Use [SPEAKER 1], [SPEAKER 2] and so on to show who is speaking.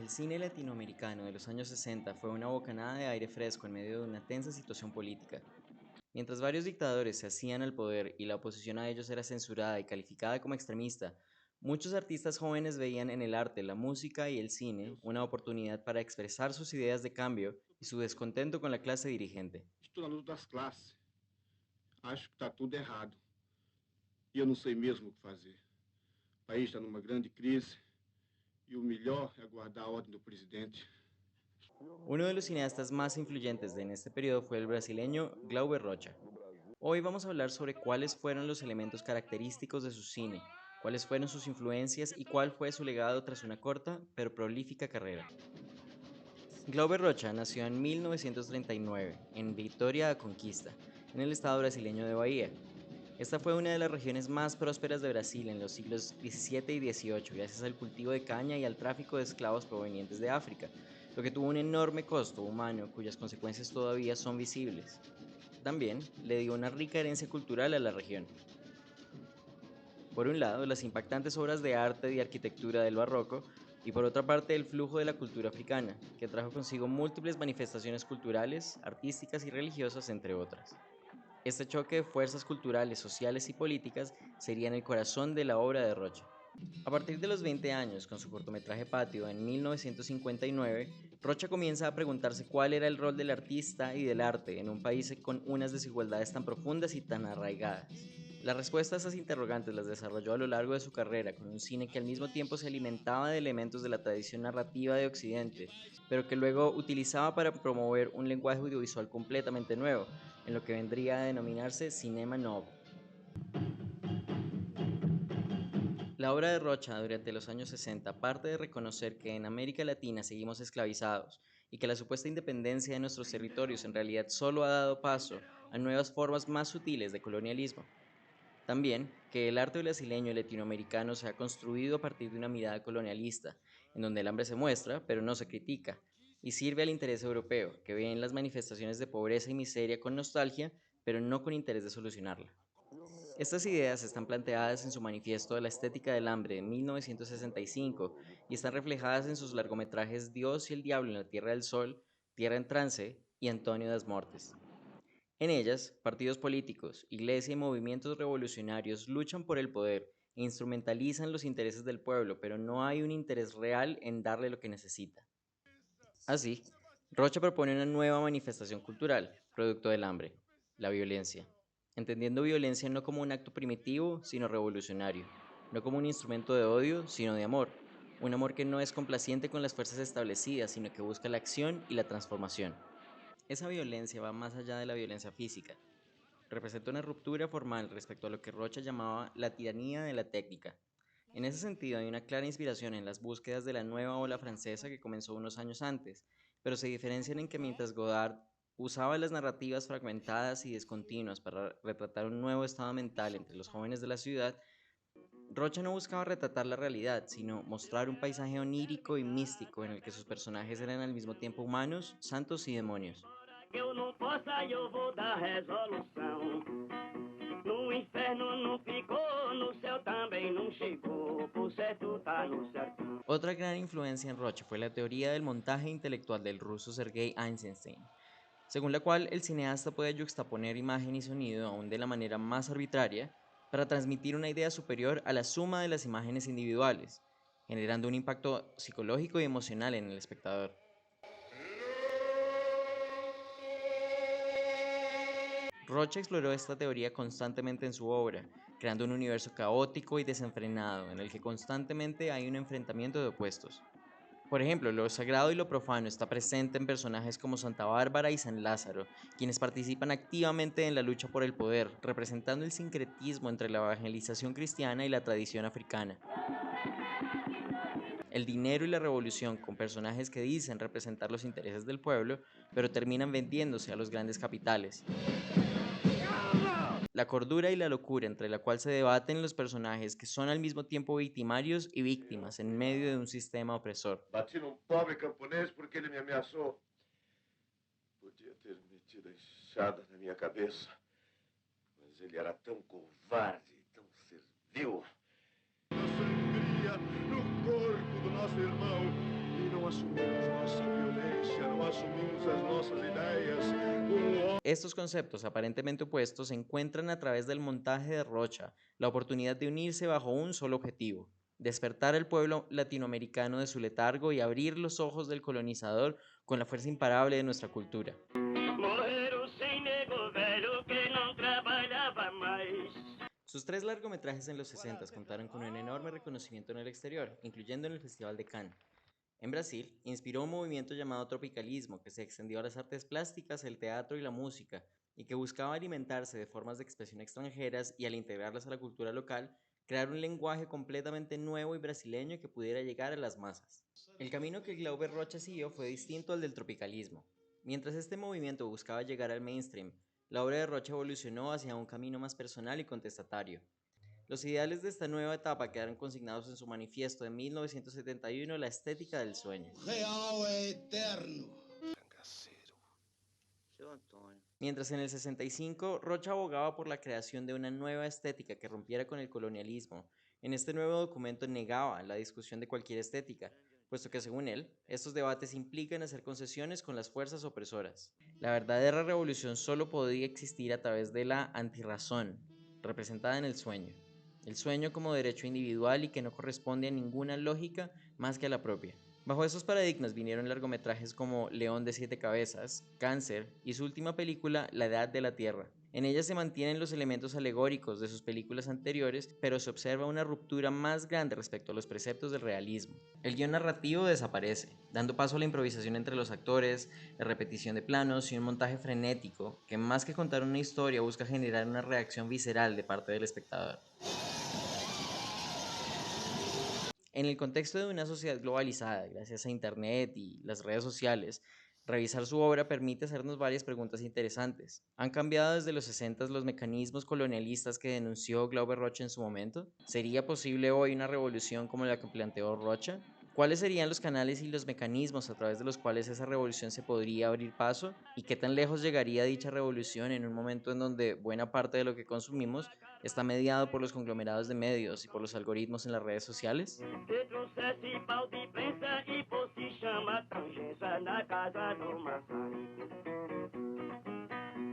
[SPEAKER 1] El cine latinoamericano de los años 60 fue una bocanada de aire fresco en medio de una tensa situación política. Mientras varios dictadores se hacían al poder y la oposición a ellos era censurada y calificada como extremista, muchos artistas jóvenes veían en el arte, la música y el cine una oportunidad para expresar sus ideas de cambio y su descontento con la clase dirigente.
[SPEAKER 2] Misturando das classes. Acho que está tudo errado. E eu não sei mesmo o que fazer. O país está numa grande crise e o melhor é aguardar a ordem do presidente.
[SPEAKER 1] Uno de los cineastas más influyentes en este periodo fue el brasileño Glauber Rocha. Hoy vamos a hablar sobre cuáles fueron los elementos característicos de su cine, cuáles fueron sus influencias y cuál fue su legado tras una corta pero prolífica carrera. Glauber Rocha nació en 1939 en Vitória da Conquista, en el estado brasileño de Bahía. Esta fue una de las regiones más prósperas de Brasil en los siglos XVII y XVIII, gracias al cultivo de caña y al tráfico de esclavos provenientes de África, lo que tuvo un enorme costo humano cuyas consecuencias todavía son visibles. También le dio una rica herencia cultural a la región. Por un lado, las impactantes obras de arte y arquitectura del barroco, y por otra parte, el flujo de la cultura africana, que trajo consigo múltiples manifestaciones culturales, artísticas y religiosas, entre otras. Este choque de fuerzas culturales, sociales y políticas sería en el corazón de la obra de Rocha. A partir de los 20 años, con su cortometraje Patio en 1959, Rocha comienza a preguntarse cuál era el rol del artista y del arte en un país con unas desigualdades tan profundas y tan arraigadas. La respuesta a estas interrogantes las desarrolló a lo largo de su carrera con un cine que al mismo tiempo se alimentaba de elementos de la tradición narrativa de Occidente, pero que luego utilizaba para promover un lenguaje audiovisual completamente nuevo, en lo que vendría a denominarse cinema novo. La obra de Rocha durante los años 60 parte de reconocer que en América Latina seguimos esclavizados y que la supuesta independencia de nuestros territorios en realidad solo ha dado paso a nuevas formas más sutiles de colonialismo. También que el arte brasileño y latinoamericano se ha construido a partir de una mirada colonialista, en donde el hambre se muestra, pero no se critica, y sirve al interés europeo, que ve en las manifestaciones de pobreza y miseria con nostalgia, pero no con interés de solucionarla. Estas ideas están planteadas en su Manifiesto de la Estética del Hambre de 1965 y están reflejadas en sus largometrajes Dios y el Diablo en la Tierra del Sol, Tierra en Trance y Antonio das Mortes. En ellas, partidos políticos, iglesia y movimientos revolucionarios luchan por el poder e instrumentalizan los intereses del pueblo, pero no hay un interés real en darle lo que necesita. Así, Rocha propone una nueva manifestación cultural, producto del hambre, la violencia, entendiendo violencia no como un acto primitivo, sino revolucionario, no como un instrumento de odio, sino de amor, un amor que no es complaciente con las fuerzas establecidas, sino que busca la acción y la transformación. Esa violencia va más allá de la violencia física, representa una ruptura formal respecto a lo que Rocha llamaba la tiranía de la técnica. En ese sentido, hay una clara inspiración en las búsquedas de la nueva ola francesa que comenzó unos años antes, pero se diferencian en que mientras Godard usaba las narrativas fragmentadas y discontinuas para retratar un nuevo estado mental entre los jóvenes de la ciudad, Rocha no buscaba retratar la realidad, sino mostrar un paisaje onírico y místico en el que sus personajes eran al mismo tiempo humanos, santos y demonios.
[SPEAKER 3] Que eu não possa, eu vou dar resolução. No inferno não ficou, no céu também não chegou. Por certo tá no sertão.
[SPEAKER 1] Otra gran influencia en Rocha fue la teoría del montaje intelectual del ruso Sergei Eisenstein, según la cual el cineasta puede yuxtaponer imagen y sonido aún de la manera más arbitraria para transmitir una idea superior a la suma de las imágenes individuales, generando un impacto psicológico y emocional en el espectador. Rocha exploró esta teoría constantemente en su obra, creando un universo caótico y desenfrenado en el que constantemente hay un enfrentamiento de opuestos. Por ejemplo, lo sagrado y lo profano está presente en personajes como Santa Bárbara y San Lázaro, quienes participan activamente en la lucha por el poder, representando el sincretismo entre la evangelización cristiana y la tradición africana. El dinero y la revolución, con personajes que dicen representar los intereses del pueblo, pero terminan vendiéndose a los grandes capitales. La cordura y la locura entre la cual se debaten los personajes que son al mismo tiempo victimarios y víctimas en medio de un sistema opresor.
[SPEAKER 2] Bati num pobre camponês porque ele me ameaçou. Podia ter metido a enxada na minha cabeça, mas ele era tão covarde, tão servil. A sangria no corpo do nosso irmão e não assumimos nossa violência, não assumimos as nossas ideias.
[SPEAKER 1] Estos conceptos aparentemente opuestos se encuentran a través del montaje de Rocha, la oportunidad de unirse bajo un solo objetivo: despertar al pueblo latinoamericano de su letargo y abrir los ojos del colonizador con la fuerza imparable de nuestra cultura.
[SPEAKER 3] Morreram sem nego velho que não trabalhava mais.
[SPEAKER 1] Sus tres largometrajes en los 60 contaron con un enorme reconocimiento en el exterior, incluyendo en el Festival de Cannes. En Brasil, inspiró un movimiento llamado tropicalismo que se extendió a las artes plásticas, el teatro y la música, y que buscaba alimentarse de formas de expresión extranjeras y al integrarlas a la cultura local, crear un lenguaje completamente nuevo y brasileño que pudiera llegar a las masas. El camino que Glauber Rocha siguió fue distinto al del tropicalismo. Mientras este movimiento buscaba llegar al mainstream, la obra de Rocha evolucionó hacia un camino más personal y contestatario. Los ideales de esta nueva etapa quedaron consignados en su manifiesto de 1971, La estética del sueño.
[SPEAKER 4] Real é eterno.
[SPEAKER 1] Mientras en el 65, Rocha abogaba por la creación de una nueva estética que rompiera con el colonialismo, en este nuevo documento negaba la discusión de cualquier estética, puesto que según él, estos debates implican hacer concesiones con las fuerzas opresoras. La verdadera revolución solo podía existir a través de la antirrazón, representada en el sueño como derecho individual y que no corresponde a ninguna lógica más que a la propia. Bajo esos paradigmas vinieron largometrajes como León de 7 cabezas, Cáncer y su última película, La Edad de la Tierra. En ella se mantienen los elementos alegóricos de sus películas anteriores, pero se observa una ruptura más grande respecto a los preceptos del realismo. El guión narrativo desaparece, dando paso a la improvisación entre los actores, la repetición de planos y un montaje frenético que más que contar una historia busca generar una reacción visceral de parte del espectador. En el contexto de una sociedad globalizada, gracias a Internet y las redes sociales, revisar su obra permite hacernos varias preguntas interesantes. ¿Han cambiado desde los 60 los mecanismos colonialistas que denunció Glauber Rocha en su momento? ¿Sería posible hoy una revolución como la que planteó Rocha? ¿Cuáles serían los canales y los mecanismos a través de los cuales esa revolución se podría abrir paso? ¿Y qué tan lejos llegaría dicha revolución en un momento en donde buena parte de lo que consumimos está mediado por los conglomerados de medios y por los algoritmos en las redes sociales?
[SPEAKER 3] Se trouxesse pau de prensa e fosse chamar tangência na casa do maçarico.